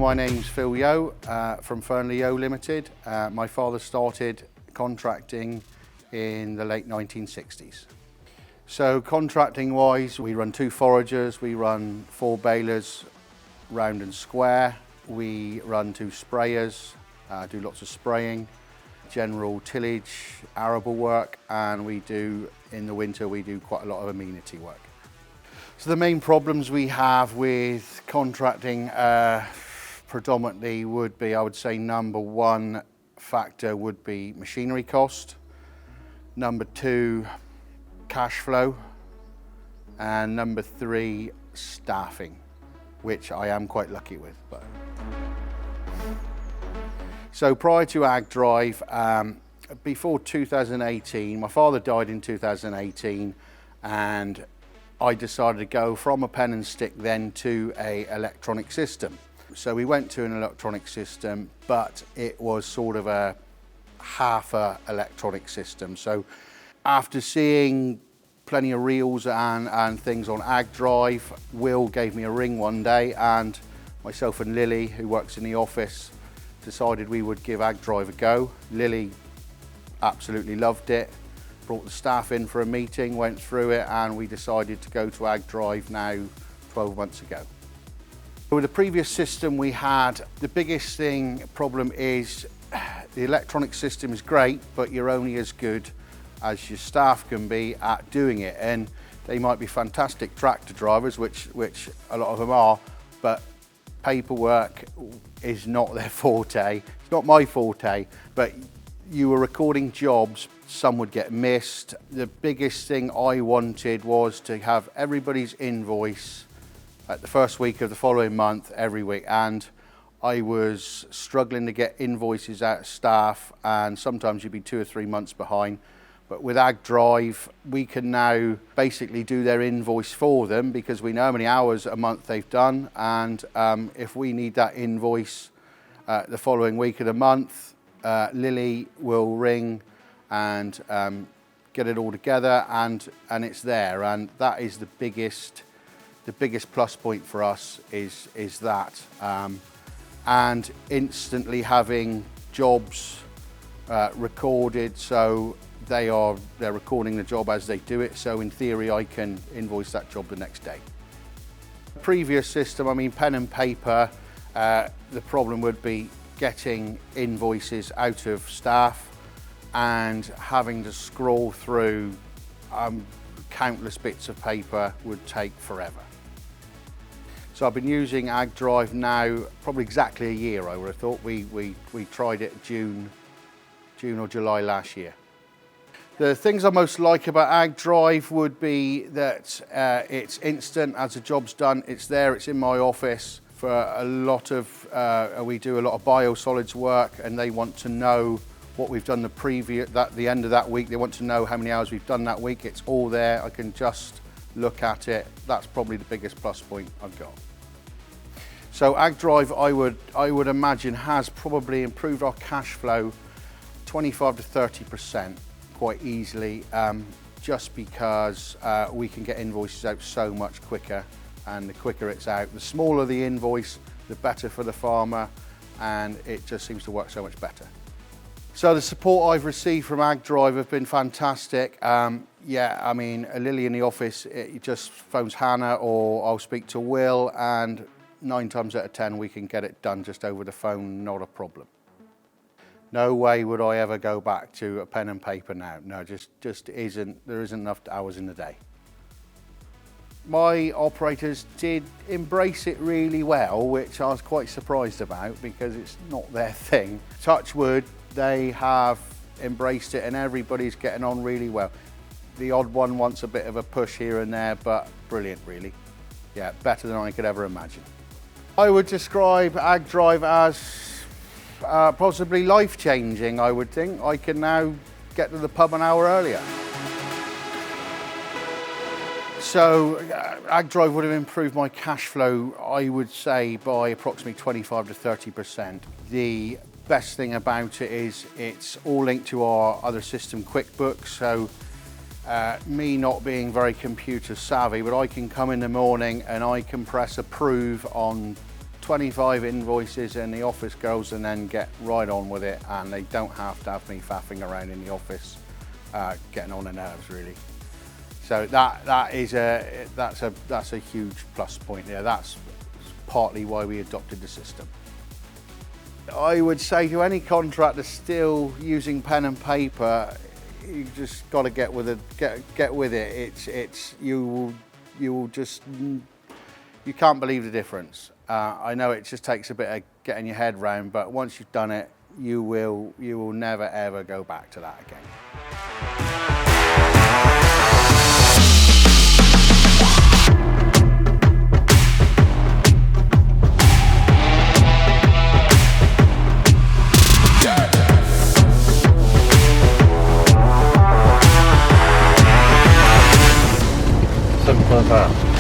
my name's Phil Yeo from Fernley Yeo Ltd. My father started contracting in the late 1960s. So contracting wise, we run 2 foragers, we run 4 balers, round and square. We run 2 sprayers, do lots of spraying, general tillage, arable work, and we do, in the winter, we do quite a lot of amenity work. So the main problems we have with contracting predominantly would be, I would say, number 1 factor would be machinery cost, number 2, cash flow, and number 3, staffing, which I am quite lucky with. So prior to Ag Drive, before 2018, my father died in 2018, and I decided to go from a pen and stick then to a electronic system. So we went to an electronic system, but it was sort of a half a electronic system. So after seeing plenty of reels and things on Ag Drive, Will gave me a ring one day, and myself and Lily, who works in the office, decided we would give Ag Drive a go. Lily absolutely loved it. Brought the staff in for a meeting, went through it, and we decided to go to Ag Drive now 12 months ago. With the previous system we had, the biggest problem is the electronic system is great, but you're only as good as your staff can be at doing it. And they might be fantastic tractor drivers, which a lot of them are, but paperwork is not their forte. It's not my forte, but you were recording jobs, some would get missed. The biggest thing I wanted was to have everybody's invoice at the first week of the following month every week, and I was struggling to get invoices out of staff, and sometimes you'd be 2 or 3 months behind. But with Ag Drive, we can now basically do their invoice for them because we know how many hours a month they've done, and if we need that invoice the following week of the month, Lily will ring and get it all together, and it's there. And that is the biggest plus point for us is that, and instantly having jobs recorded, so they're recording the job as they do it, so in theory I can invoice that job the next day. The previous system, I mean, pen and paper, the problem would be getting invoices out of staff and having to scroll through countless bits of paper would take forever. So I've been using Ag Drive now probably exactly a year, I would have thought. We tried it June or July last year. The things I most like about Ag Drive would be that it's instant. As the job's done, it's there, it's in my office. For a lot of, we do a lot of biosolids work, and they want to know what we've done the end of that week. They want to know how many hours we've done that week. It's all there, I can just look at it. That's probably the biggest plus point I've got. So Ag Drive, I would imagine, has probably improved our cash flow 25 to 30%. Quite easily, just because we can get invoices out so much quicker, and the quicker it's out, the smaller the invoice, the better for the farmer, and it just seems to work so much better. So the support I've received from Ag Drive have been fantastic. Yeah, I mean, Lily in the office, it just phones Hannah, or I'll speak to Will, and 9 times out of 10 we can get it done just over the phone, not a problem. No way would I ever go back to a pen and paper now. No, just isn't, there isn't enough hours in the day. My operators did embrace it really well, which I was quite surprised about because it's not their thing. Touch wood, they have embraced it and everybody's getting on really well. The odd one wants a bit of a push here and there, but brilliant really. Yeah, better than I could ever imagine. I would describe Ag Drive as possibly life-changing, I would think. I can now get to the pub an hour earlier. So Ag Drive would have improved my cash flow, I would say, by approximately 25 to 30%. The best thing about it is it's all linked to our other system, QuickBooks. So me not being very computer savvy, but I can come in the morning and I can press approve on 25 invoices in the office girls and then get right on with it, and they don't have to have me faffing around in the office, getting on their nerves really. So that's a huge plus point there. That's partly why we adopted the system. I would say to any contractor still using pen and paper, you just got to get with it. Get with it. You can't believe the difference. I know it just takes a bit of getting your head round, but once you've done it, you will never ever go back to that again. Simple as that.